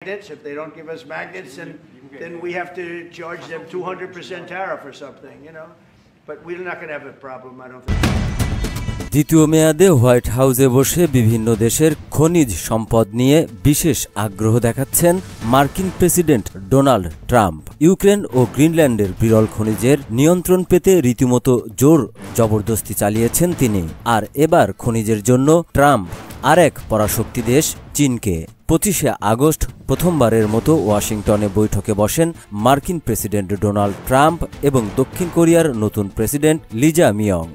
If they don't give us magnets, then we have to charge them 200% tariff or something, But we're not going to have a problem, I don't think. দ্বিতীয় মেয়াদে white হাউসে বসে বিভিন্ন দেশের খনিজ সম্পদ নিয়ে বিশেষ আগ্রহ দেখাচ্ছেন মার্কিন প্রেসিডেন্ট ডোনাল্ড ট্রাম্প। ইউক্রেন ও গ্রিনল্যান্ডের বিরল খনিজের নিয়ন্ত্রণ পেতে রীতিমতো জোর জবরদস্তি চালিয়েছেন তিনি। আর এবার খনিজের জন্য ট্রাম্প আরেক পরাশক্তি দেশ চীনকে। 25শে আগস্ট প্রথমবারের মতো ওয়াশিংটনে বৈঠকে বসেন মার্কিন প্রেসিডেন্ট ডোনাল্ড ট্রাম্প এবং দক্ষিণ কোরিয়ার নতুন প্রেসিডেন্ট লি জামিয়ং।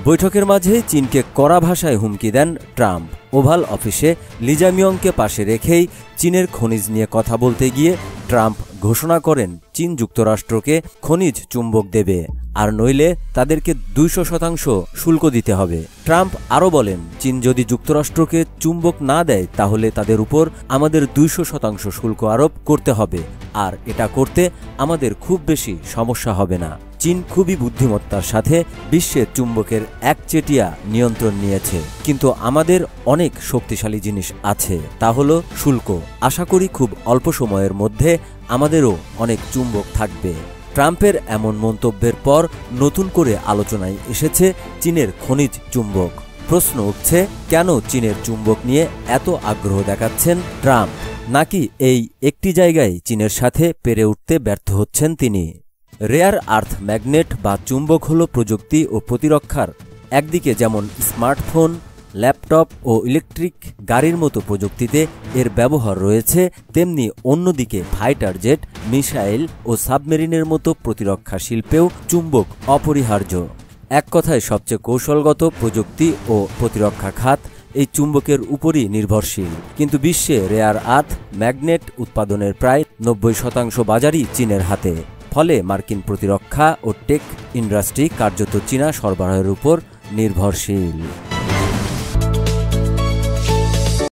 বৈঠকের মাঝে চীনকে কড়া ভাষায় হুমকি দেন ট্রাম্প। ওভাল অফিসে লি জামিয়ংকে পাশে রেখেই চীনের খনিজ নিয়ে কথা বলতে গিয়ে ট্রাম্প ঘোষণা করেন চীন যুক্তরাষ্ট্রকে খনিজ চুম্বক দেবে, আর নইলে তাদেরকে 200% শুল্ক দিতে হবে। ট্রাম্প আরও বলেন, চীন যদি যুক্তরাষ্ট্রকে চুম্বক না দেয় তাহলে তাদের উপর আমাদের 200% শুল্ক আরোপ করতে হবে, আর এটা করতে আমাদের খুব বেশি সমস্যা হবে না। চীন খুবই বুদ্ধিমত্তার সাথে বিশ্বের চুম্বকের একচেটিয়া নিয়ন্ত্রণ নিয়েছে, কিন্তু আমাদের অনেক শক্তিশালী জিনিস আছে, তা হলো শুল্ক। আশা করি খুব অল্প সময়ের মধ্যে আমাদেরও অনেক চুম্বক থাকবে। ট্রাম্পের এমন মন্তব্যের পর নতুন করে আলোচনায় এসেছে চীনের খনিজ চুম্বক। প্রশ্ন উঠছে, কেন চীনের চুম্বক নিয়ে এত আগ্রহ দেখাচ্ছেন ট্রাম্প? নাকি এই একটি জায়গায় চীনের সাথে পেরে উঠতে ব্যর্থ হচ্ছেন তিনি? রেয়ার আর্থ ম্যাগনেট বা চুম্বক হল প্রযুক্তি ও প্রতিরক্ষার একদিকে যেমন স্মার্টফোন, ল্যাপটপ ও ইলেকট্রিক গাড়ির মতো প্রযুক্তিতে এর ব্যবহার রয়েছে, তেমনি অন্যদিকে ফাইটার জেট, মিসাইল ও সাবমেরিনের মতো প্রতিরক্ষা শিল্পেও চুম্বক অপরিহার্য। এক কথায় সবচেয়ে কৌশলগত প্রযুক্তি ও প্রতিরক্ষা খাত এই চুম্বকের উপরই নির্ভরশীল। কিন্তু বিশ্বে রেয়ার আর্থ ম্যাগনেট উৎপাদনের প্রায় 90% বাজারই চীনের হাতে। ফলে মার্কিন প্রতিরক্ষা ও টেক ইন্ডাস্ট্রি কার্যত চীনা সরবরাহের উপর নির্ভরশীল।